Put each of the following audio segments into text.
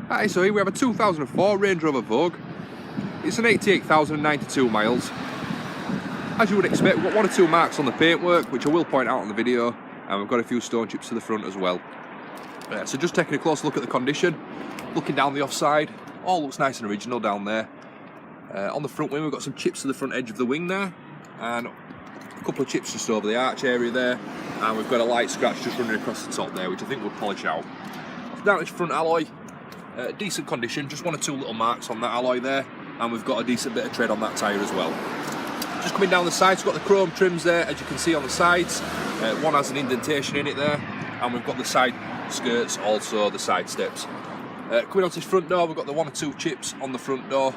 Hi, so here we have a 2004 Range Rover Vogue. It's an 88,092 miles. As you would expect, we've got one or two marks on the paintwork, which I will point out on the video, and we've got a few stone chips to the front as well. So just taking a close look at the condition, looking down the offside, all looks nice and original down there. On the front wing, we've got some chips to the front edge of the wing there, and a couple of chips just over the arch area there, and we've got a light scratch just running across the top there, which I think will polish out. Down this front alloy, decent condition, just one or two little marks on that alloy there, and we've got a decent bit of tread on that tyre as well. Just coming down the sides, we've got the chrome trims there, as you can see on the sides. One has an indentation in it there, and we've got the side skirts, also the side steps. Coming onto this front door, we've got the one or two chips on the front door,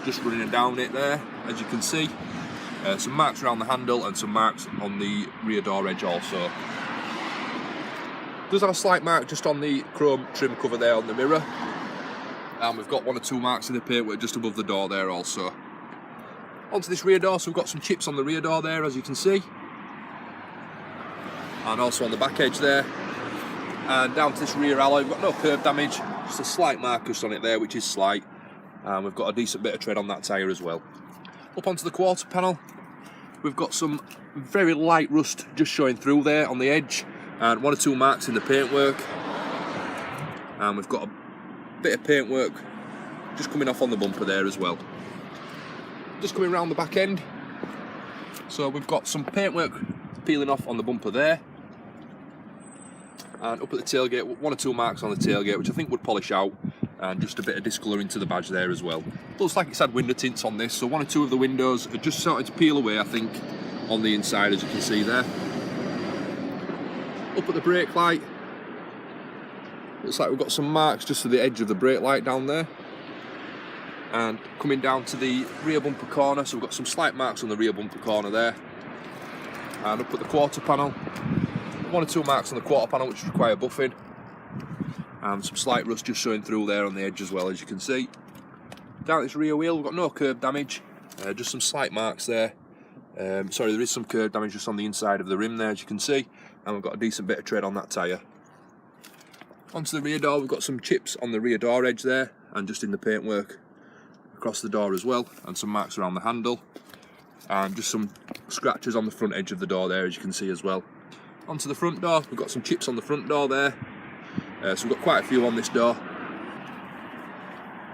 just running down it there, as you can see. Some marks around the handle and some marks on the rear door edge also. Does have a slight mark just on the chrome trim cover there on the mirror, and we've got one or two marks in the paintwork just above the door there also. Onto this rear door, so we've got some chips on the rear door there, as you can see, and also on the back edge there. And down to this rear alloy, we've got no curb damage, just a slight mark just on it there, which is slight, and we've got a decent bit of tread on that tyre as well. Up onto the quarter panel, we've got some very light rust just showing through there on the edge, and one or two marks in the paintwork, and we've got a bit of paintwork just coming off on the bumper there as well. Just coming around the back end, so we've got some paintwork peeling off on the bumper there, and up at the tailgate, one or two marks on the tailgate, which I think would polish out, and just a bit of discolouring to the badge there as well. Looks like it's had window tints on this, so one or two of the windows are just starting to peel away, I think, on the inside, as you can see there. Up at the brake light, looks like we've got some marks just to the edge of the brake light down there. And coming down to the rear bumper corner, so we've got some slight marks on the rear bumper corner there. And up at the quarter panel, one or two marks on the quarter panel which require buffing, and some slight rust just showing through there on the edge as well, as you can see. Down this rear wheel, we've got no curb damage, just some slight marks there. Sorry, there is some curb damage just on the inside of the rim there, as you can see, and we've got a decent bit of tread on that tyre. Onto the rear door, we've got some chips on the rear door edge there, and just in the paintwork across the door as well, and some marks around the handle, and just some scratches on the front edge of the door there, as you can see as well. Onto the front door, we've got some chips on the front door there, so we've got quite a few on this door.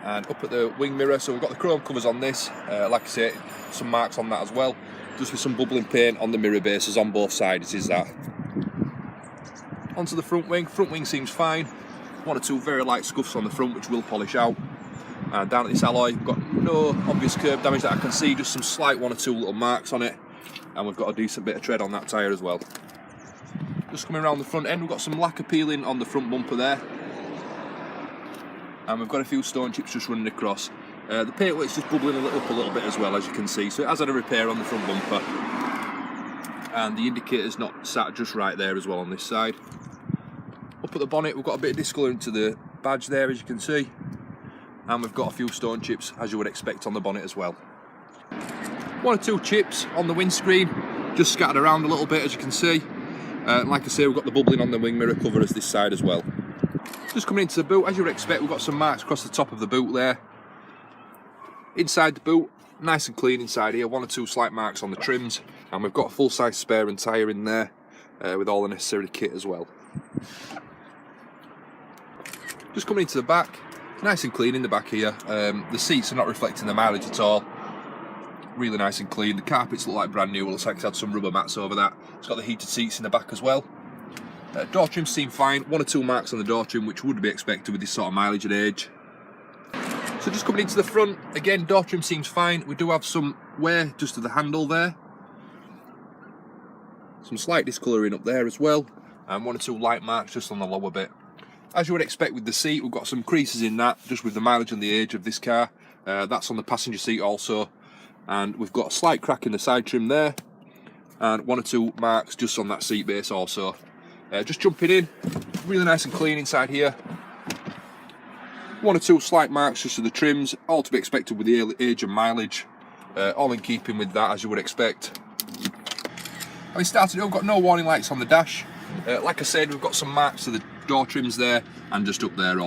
And up at the wing mirror, so we've got the chrome covers on this, like I say, some marks on that as well, just with some bubbling paint on the mirror bases on both sides is that. Onto the front wing seems fine, one or two very light scuffs on the front which will polish out. And down at this alloy, we've got no obvious curb damage that I can see, just some slight one or two little marks on it, and we've got a decent bit of tread on that tyre as well. Just coming around the front end, we've got some lacquer peeling on the front bumper there, and we've got a few stone chips just running across. The paintwork's just bubbling up a little bit as well, as you can see, so it has had a repair on the front bumper, and the indicator's not sat just right there as well on this side. Up at the bonnet, we've got a bit of discolouring to the badge there, as you can see, and we've got a few stone chips, as you would expect, on the bonnet as well. One or two chips on the windscreen, just scattered around a little bit, as you can see. Like I say, we've got the bubbling on the wing mirror cover as this side as well. Just coming into the boot, as you would expect, we've got some marks across the top of the boot there. Inside the boot, nice and clean inside here, one or two slight marks on the trims, and we've got a full-size spare and tyre in there with all the necessary kit as well. Just coming into the back, nice and clean in the back here. The seats are not reflecting the mileage at all. Really nice and clean. The carpets look like brand new. It looks like it's had some rubber mats over that. It's got the heated seats in the back as well. Door trims seem fine. One or two marks on the door trim, which would be expected with this sort of mileage and age. So just coming into the front, again, door trim seems fine. We do have some wear just to the handle there. Some slight discolouring up there as well. And one or two light marks just on the lower bit. As you would expect with the seat, we've got some creases in that, just with the mileage and the age of this car. That's on the passenger seat also. And we've got a slight crack in the side trim there, and one or two marks just on that seat base also. Just jumping in, really nice and clean inside here. One or two slight marks just to the trims, all to be expected with the age and mileage. All in keeping with that, as you would expect. Having started, we've got no warning lights on the dash. Like I said, we've got some marks to the door trims there, and just up there